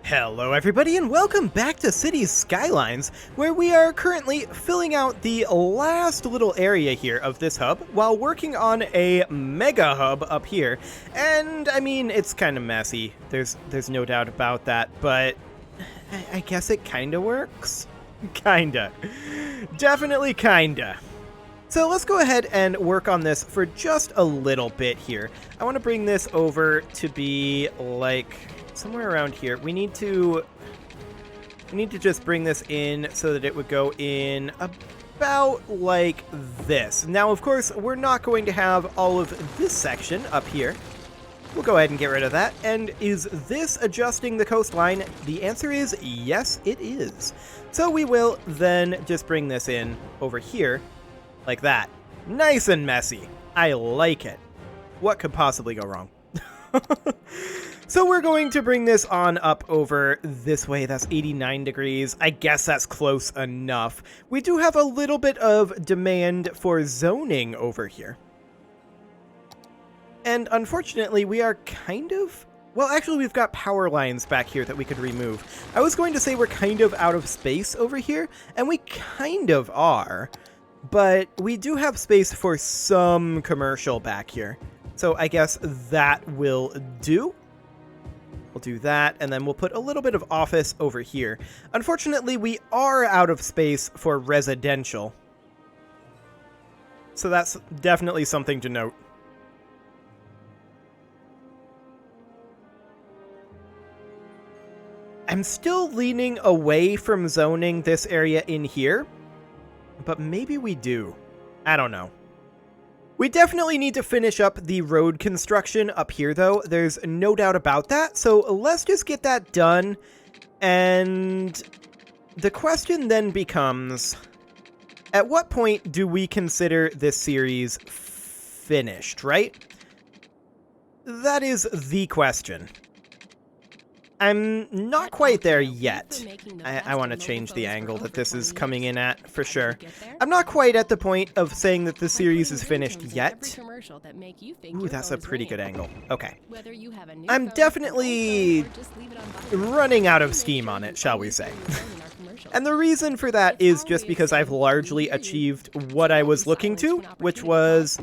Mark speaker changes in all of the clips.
Speaker 1: Hello everybody and welcome back to Cities Skylines, where we are currently filling out the last little area here of this hub while working on a mega hub up here. And I mean, it's kind of messy, there's no doubt about that, but I guess it kinda works. Kinda. Definitely kinda. So let's go ahead and work on this for just a little bit here. I want to bring this over to be like somewhere around here. We need to just bring this in so that it would go in about like this. Now, of course, we're not going to have all of this section up here. We'll go ahead and get rid of that. And is this adjusting the coastline? The answer is yes, it is. So we will then just bring this in over here like that. Nice and messy. I like it. What could possibly go wrong? So we're going to bring this on up over this way. That's 89 degrees. I guess that's close enough. We do have a little bit of demand for zoning over here. And unfortunately, we are kind of... Well, actually, we've got power lines back here that we could remove. I was going to say we're kind of out of space over here, and we kind of are. But we do have space for some commercial back here. So I guess that will do. We'll do that, and then we'll put a little bit of office over here. Unfortunately, we are out of space for residential. So that's definitely something to note. I'm still leaning away from zoning this area in here, but maybe we do. I don't know. We definitely need to finish up the road construction up here, though. There's no doubt about that. So let's just get that done. And the question then becomes, at what point do we consider this series finished, right? That is the question. I'm not quite there yet. I want to change the angle that this is coming in at, for sure. I'm not quite at the point of saying that the series is finished yet. Ooh, that's a pretty good angle. Okay. I'm definitely running out of steam on it, shall we say. And the reason for that is just because I've largely achieved what I was looking to, which was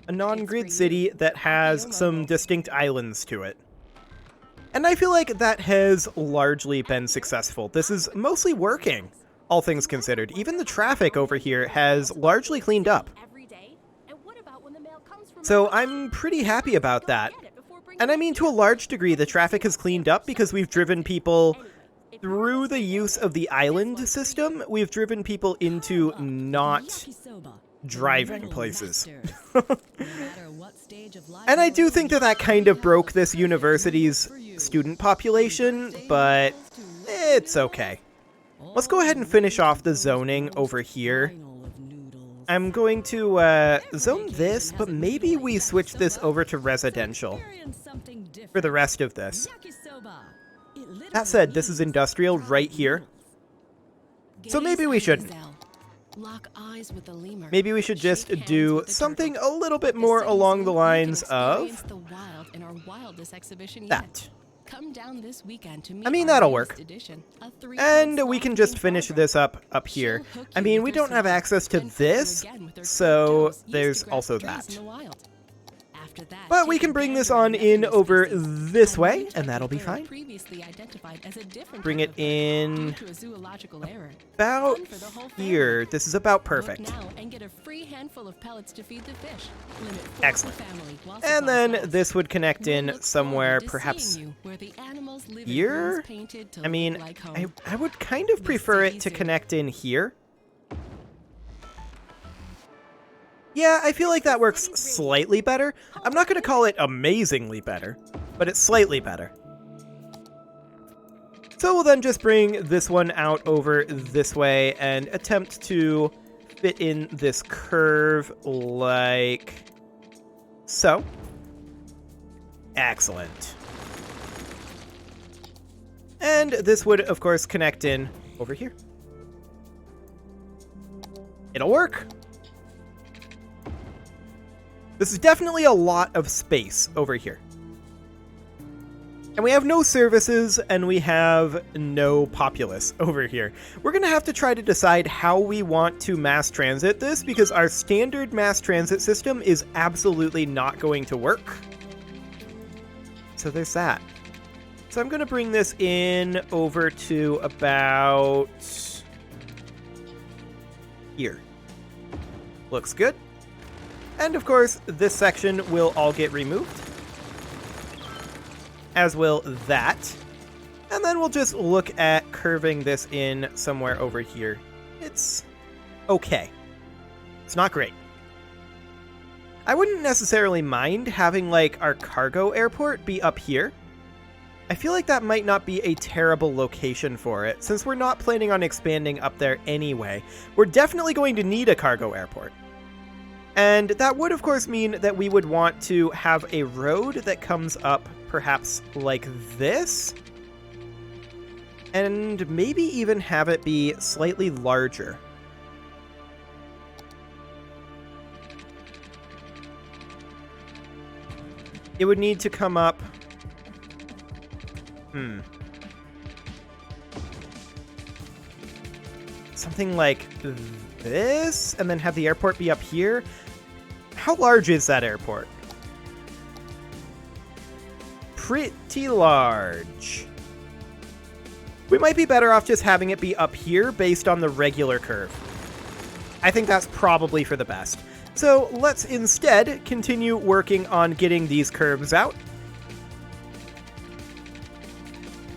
Speaker 1: a non-grid city that has some distinct islands to it. And I feel like that has largely been successful. This is mostly working, all things considered. Even the traffic over here has largely cleaned up. So I'm pretty happy about that. And I mean, to a large degree, the traffic has cleaned up because we've driven people through the use of the island system. We've driven people into not driving places. And I do think that that kind of broke this university's student population, but it's okay. Let's go ahead and finish off the zoning over here. I'm going to zone this, but maybe we switch this over to residential for the rest of this. That said, this is industrial right here, so maybe we shouldn't. Maybe we should just do something a little bit more along the lines of that. I mean, that'll work. And we can just finish this up here. I mean, we don't have access to this, so there's also that. But we can bring this on in over this way, and that'll be fine. Bring it in about here. This is about perfect. Excellent. And then this would connect in somewhere, perhaps here? I mean, I would kind of prefer it to connect in here. Yeah, I feel like that works slightly better. I'm not going to call it amazingly better, but it's slightly better. So we'll then just bring this one out over this way and attempt to fit in this curve like so. Excellent. And this would, of course, connect in over here. It'll work. This is definitely a lot of space over here. And we have no services, and we have no populace over here. We're going to have to try to decide how we want to mass transit this, because our standard mass transit system is absolutely not going to work. So there's that. So I'm going to bring this in over to about here. Looks good. And of course, this section will all get removed, as will that. And then we'll just look at curving this in somewhere over here. It's okay. It's not great. I wouldn't necessarily mind having, like, our cargo airport be up here. I feel like that might not be a terrible location for it, since we're not planning on expanding up there anyway. We're definitely going to need a cargo airport. And that would, of course, mean that we would want to have a road that comes up perhaps like this, and maybe even have it be slightly larger. It would need to come up... something like this, and then have the airport be up here. How large is that airport? Pretty large. We might be better off just having it be up here based on the regular curve. I think that's probably for the best. So let's instead continue working on getting these curves out.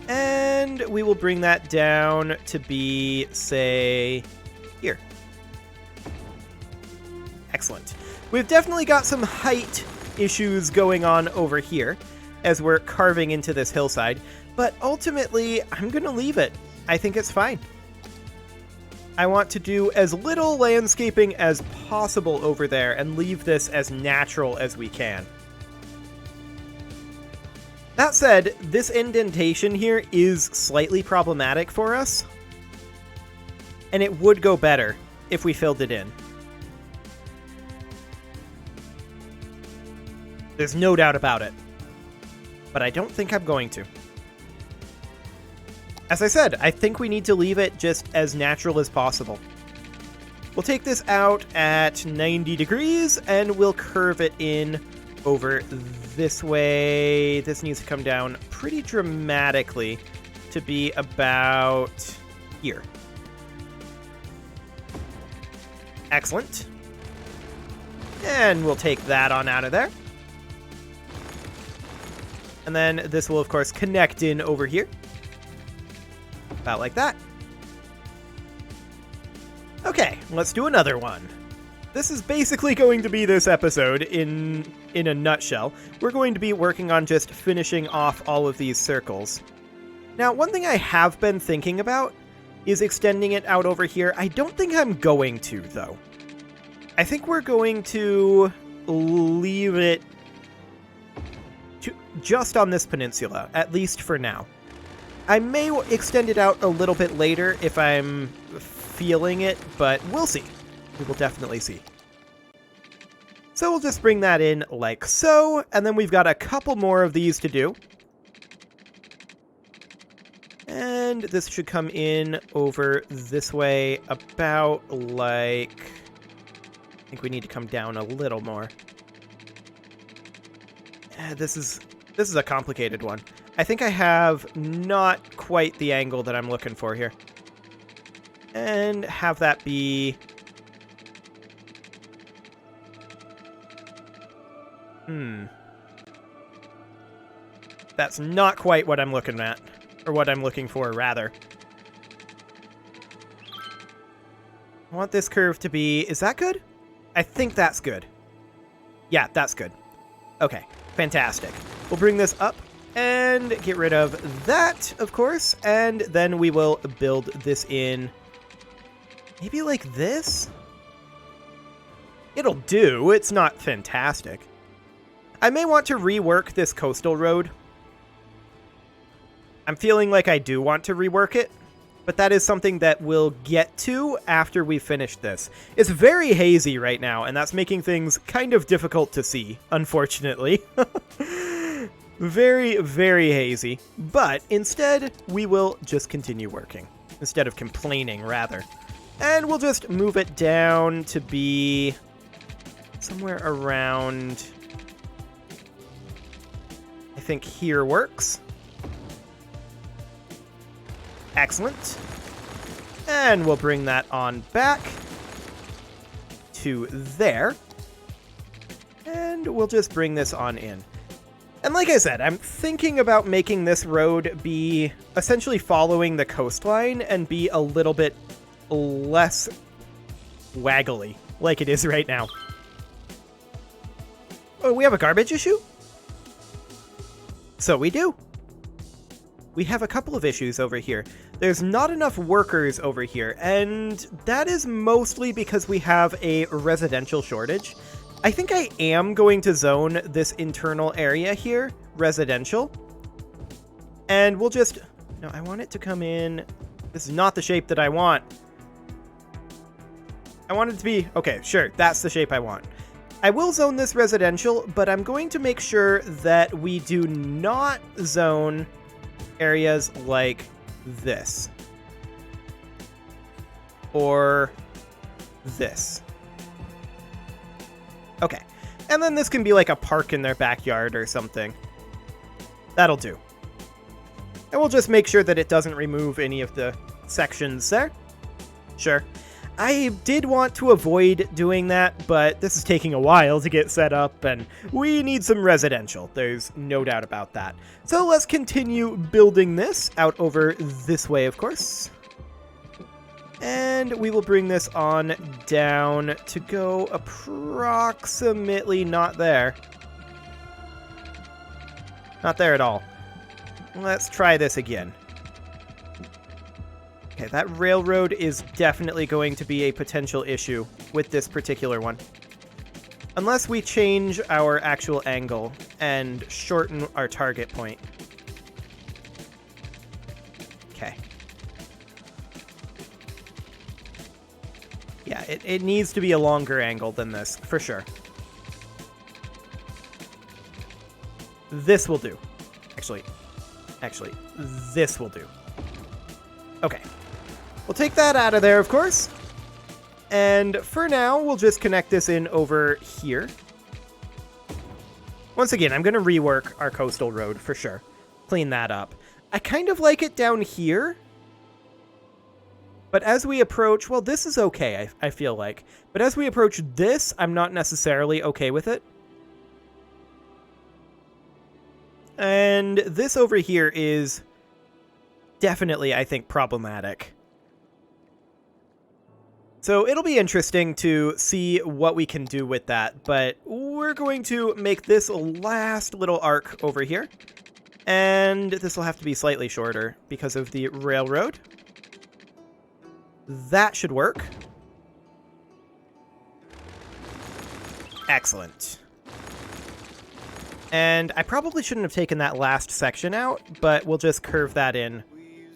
Speaker 1: And we will bring that down to be, say, here. Excellent. We've definitely got some height issues going on over here as we're carving into this hillside, but ultimately, I'm going to leave it. I think it's fine. I want to do as little landscaping as possible over there and leave this as natural as we can. That said, this indentation here is slightly problematic for us, and it would go better if we filled it in. There's no doubt about it. But I don't think I'm going to. As I said, I think we need to leave it just as natural as possible. We'll take this out at 90 degrees, and we'll curve it in over this way. This needs to come down pretty dramatically to be about here. Excellent. And we'll take that on out of there. And then this will, of course, connect in over here. About like that. Okay, let's do another one. This is basically going to be this episode in a nutshell. We're going to be working on just finishing off all of these circles. Now, one thing I have been thinking about is extending it out over here. I don't think I'm going to, though. I think we're going to leave it just on this peninsula, at least for now. I may extend it out a little bit later if I'm feeling it, but we'll see. We will definitely see. So we'll just bring that in like so, and then we've got a couple more of these to do. And this should come in over this way about like... I think we need to come down a little more. This is a complicated one. I think I have not quite the angle that I'm looking for here. And have that be... That's not quite what I'm looking at. Or what I'm looking for, rather. I want this curve to be... Is that good? I think that's good. Yeah, that's good. Okay, fantastic. We'll bring this up and get rid of that, of course, and then we will build this in maybe like this? It'll do. It's not fantastic. I may want to rework this coastal road. I'm feeling like I do want to rework it, but that is something that we'll get to after we finish this. It's very hazy right now, and that's making things kind of difficult to see, unfortunately. Very, very hazy. But instead, we will just continue working. Instead of complaining, rather. And we'll just move it down to be somewhere around... I think here works. Excellent. And we'll bring that on back to there. And we'll just bring this on in. And like I said, I'm thinking about making this road be essentially following the coastline and be a little bit less waggly, like it is right now. Oh, we have a garbage issue? So we do. We have a couple of issues over here. There's not enough workers over here, and that is mostly because we have a residential shortage. I think I am going to zone this internal area here, residential. And we'll just... No, I want it to come in... This is not the shape that I want. I want it to be... Okay, sure, that's the shape I want. I will zone this residential, but I'm going to make sure that we do not zone areas like this. Or this. Okay, and then this can be like a park in their backyard or something. That'll do. And we'll just make sure that it doesn't remove any of the sections there. Sure. I did want to avoid doing that, but this is taking a while to get set up, and we need some residential. There's no doubt about that. So let's continue building this out over this way, of course. And we will bring this on down to go approximately not there. Not there at all. Let's try this again. Okay, that railroad is definitely going to be a potential issue with this particular one. Unless we change our actual angle and shorten our target point. Okay. Yeah, it needs to be a longer angle than this, for sure. This will do. Actually, this will do. Okay. We'll take that out of there, of course. And for now, we'll just connect this in over here. Once again, I'm going to rework our coastal road for sure. Clean that up. I kind of like it down here. But as we approach, well, this is okay, I feel like. But as we approach this, I'm not necessarily okay with it. And this over here is definitely, I think, problematic. So it'll be interesting to see what we can do with that. But we're going to make this last little arc over here. And this will have to be slightly shorter because of the railroad. That should work. Excellent. And I probably shouldn't have taken that last section out, but we'll just curve that in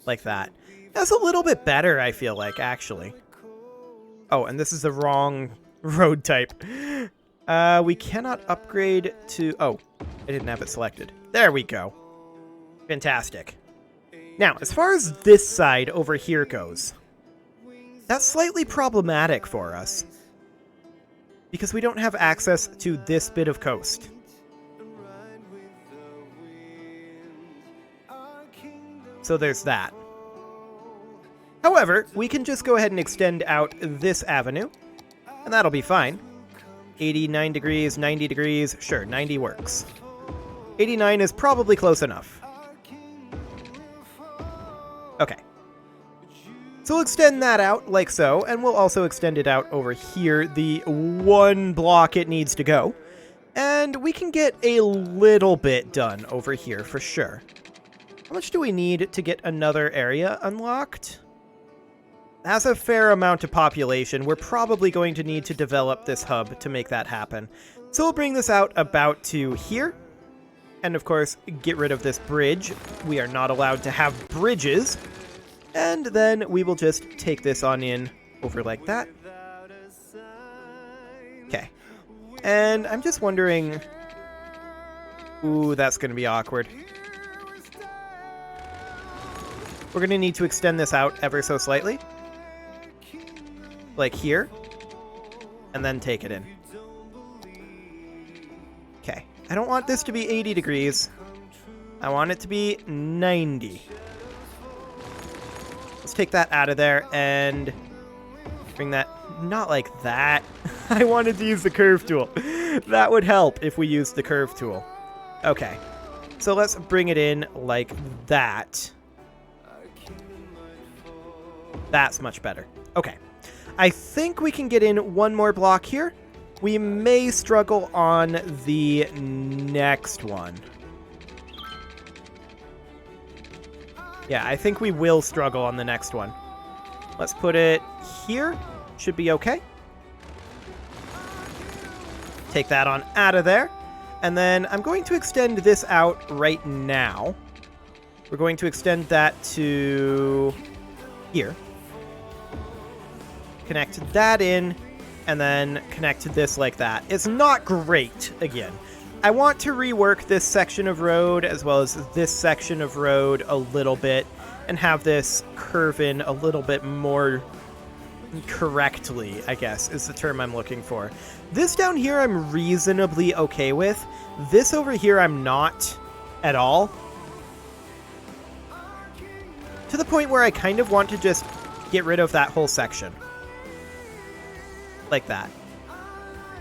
Speaker 1: like that. That's a little bit better, I feel like, actually. Oh, and this is the wrong road type. We cannot upgrade to... Oh, I didn't have it selected. There we go. Fantastic. Now, as far as this side over here goes... That's slightly problematic for us, because we don't have access to this bit of coast. So there's that. However, we can just go ahead and extend out this avenue, and that'll be fine. 89 degrees, 90 degrees, sure, 90 works. 89 is probably close enough. Okay. So we'll extend that out like so, and we'll also extend it out over here, the one block it needs to go. And we can get a little bit done over here for sure. How much do we need to get another area unlocked? That's a fair amount of population. We're probably going to need to develop this hub to make that happen. So we'll bring this out about to here. And of course, get rid of this bridge. We are not allowed to have bridges. And then we will just take this on in over like that. Okay. And I'm just wondering... Ooh, that's going to be awkward. We're going to need to extend this out ever so slightly. Like here. And then take it in. Okay. I don't want this to be 80 degrees. I want it to be 90. Let's take that out of there and bring that... Not like that. I wanted to use the curve tool. That would help if we used the curve tool. Okay. So let's bring it in like that. That's much better. Okay. I think we can get in one more block here. We may struggle on the next one. Yeah, I think we will struggle on the next one. Let's put it here. Should be okay. Take that on out of there. And then I'm going to extend this out right now. We're going to extend that to here. Connect that in, and then connect this like that. It's not great, again. I want to rework this section of road as well as this section of road a little bit and have this curve in a little bit more correctly, I guess, is the term I'm looking for. This down here I'm reasonably okay with. This over here I'm not at all. To the point where I kind of want to just get rid of that whole section. Like that.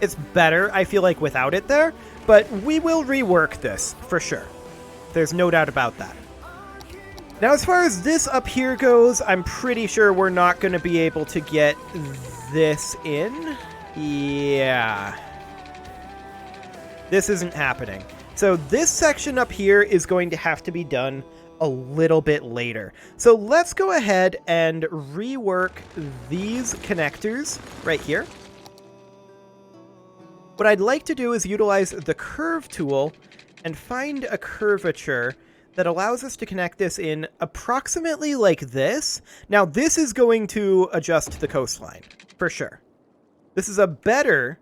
Speaker 1: It's better, I feel like, without it there, but we will rework this, for sure. There's no doubt about that. Now, as far as this up here goes, I'm pretty sure we're not going to be able to get this in. Yeah. This isn't happening. So this section up here is going to have to be done a little bit later. So let's go ahead and rework these connectors right here. What I'd like to do is utilize the curve tool and find a curvature that allows us to connect this in approximately like this. Now, this is going to adjust the coastline, for sure. This is a better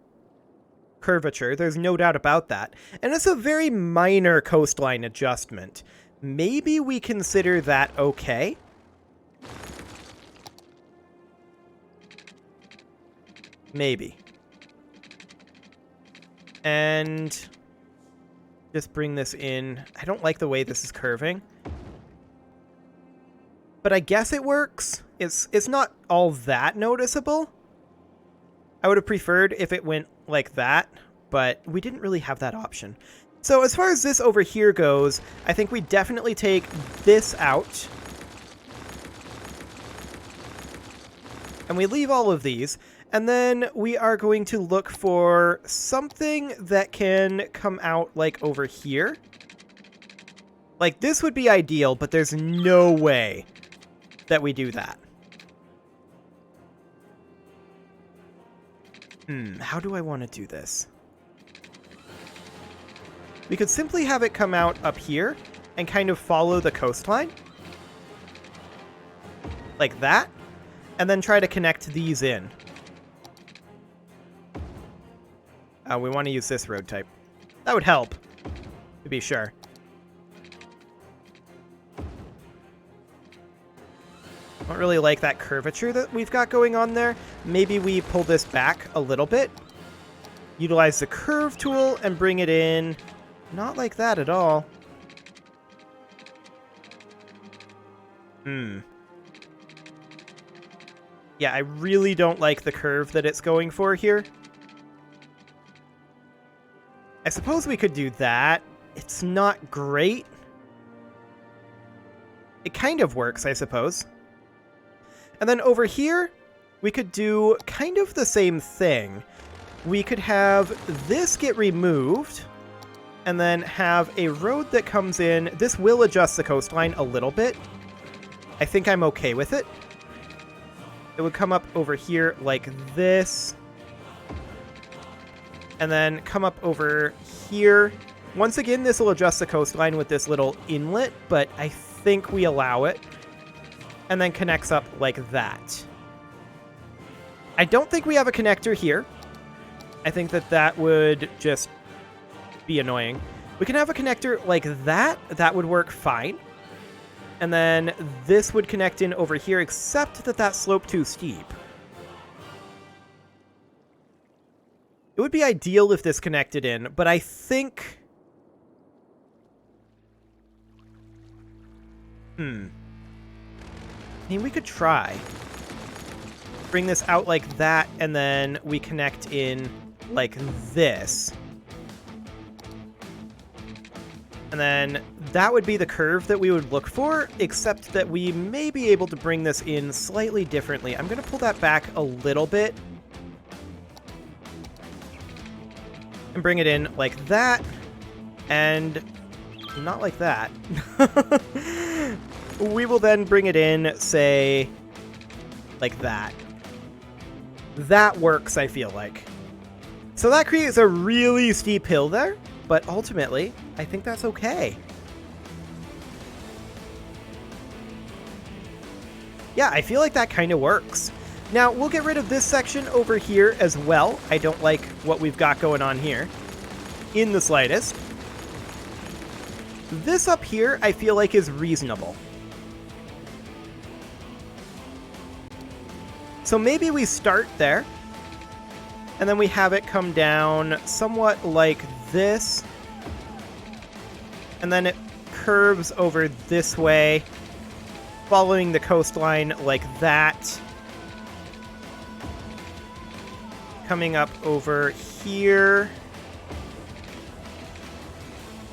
Speaker 1: curvature, there's no doubt about that. And it's a very minor coastline adjustment. Maybe we consider that okay. Maybe. And just bring this in. I don't like the way this is curving. But I guess it works. It's not all that noticeable. I would have preferred if it went like that, but we didn't really have that option. So as far as this over here goes, I think we definitely take this out. And we leave all of these. And then we are going to look for something that can come out like over here. Like this would be ideal, but there's no way that we do that. How do I want to do this? We could simply have it come out up here and kind of follow the coastline. Like that. And then try to connect these in. We want to use this road type. That would help, to be sure. I don't really like that curvature that we've got going on there. Maybe we pull this back a little bit. Utilize the curve tool and bring it in. Not like that at all. Yeah, I really don't like the curve that it's going for here. I suppose we could do that. It's not great. It kind of works, I suppose. And then over here, we could do kind of the same thing. We could have this get removed, and then have a road that comes in. This will adjust the coastline a little bit. I think I'm okay with it. It would come up over here like this. And then come up over here. Once again, this will adjust the coastline with this little inlet, but I think we allow it. And then connects up like that. I don't think we have a connector here. I think that that would just be annoying. We can have a connector like that. That would work fine. And then this would connect in over here, except that that slope too steep. It would be ideal if this connected in, but I think... I mean, we could try. Bring this out like that, and then we connect in like this. And then that would be the curve that we would look for, except that we may be able to bring this in slightly differently. I'm going to pull that back a little bit. And bring it in like that. And not like that. We will then bring it in, say, like that. That works, I feel like. So that creates a really steep hill there, but ultimately, I think that's okay. Yeah, I feel like that kind of works. Now, we'll get rid of this section over here as well. I don't like what we've got going on here in the slightest. This up here, I feel like is reasonable. So maybe we start there, and then we have it come down somewhat like this, and then it curves over this way, following the coastline like that, coming up over here,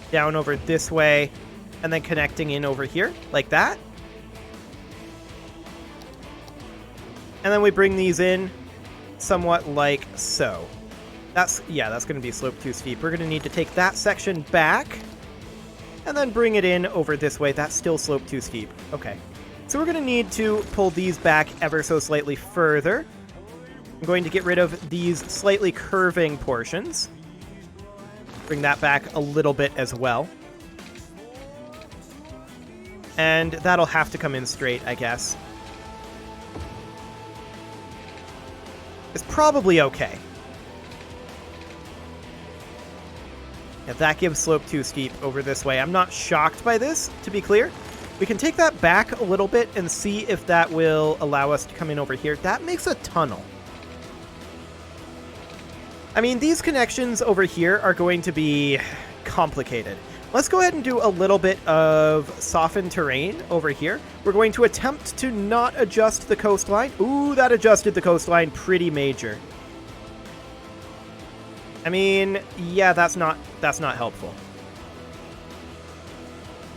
Speaker 1: down over this way, and then connecting in over here like that. And then we bring these in somewhat like so. That's going to be slope too steep. We're going to need to take that section back and then bring it in over this way. That's still slope too steep. Okay. So we're going to need to pull these back ever so slightly further. I'm going to get rid of these slightly curving portions. Bring that back a little bit as well. And that'll have to come in straight, I guess. It's probably okay. Yeah, that gives slope too steep over this way. I'm not shocked by this, to be clear. We can take that back a little bit and see if that will allow us to come in over here. That makes a tunnel. I mean, these connections over here are going to be complicated. Let's go ahead and do a little bit of softened terrain over here. We're going to attempt to not adjust the coastline. Ooh, that adjusted the coastline pretty major. I mean, yeah, that's not helpful.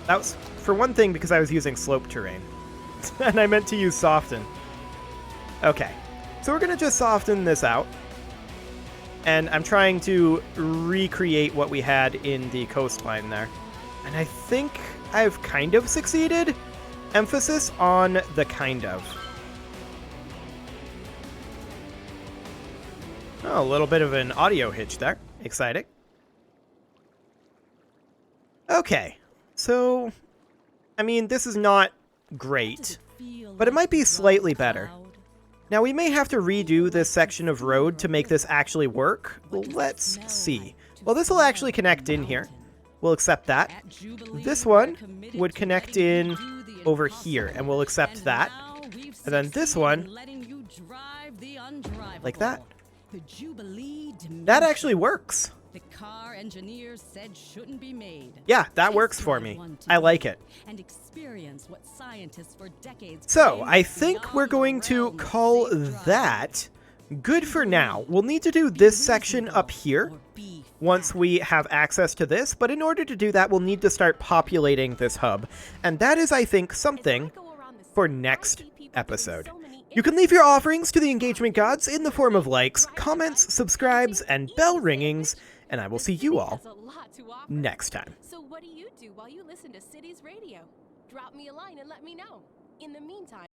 Speaker 1: That was, for one thing, because I was using slope terrain. And I meant to use soften. Okay, so we're going to just soften this out. And I'm trying to recreate what we had in the coastline there. And I think I've kind of succeeded. Emphasis on the kind of. Oh, a little bit of an audio hitch there. Exciting. Okay, so, I mean, this is not great, but it might be slightly better. Now, we may have to redo this section of road to make this actually work. Let's see. Well, this will actually connect in here. We'll accept that. This one would connect in over here, and we'll accept that. And then this one, like that. That actually works.
Speaker 2: The car engineers said shouldn't be made.
Speaker 1: Yeah, that works for me. I like it.
Speaker 2: And experience what scientists for decades.
Speaker 1: So, I think we're going to call that good for now. We'll need to do this section up here once we have access to this, but in order to do that, we'll need to start populating this hub. And that is, I think, something for next episode. You can leave your offerings to the engagement gods in the form of likes, comments, subscribes, and bell ringings, and I will see you all next time.
Speaker 3: So what do you do while you listen to Cities Radio? Drop me a line and let me know. In the meantime...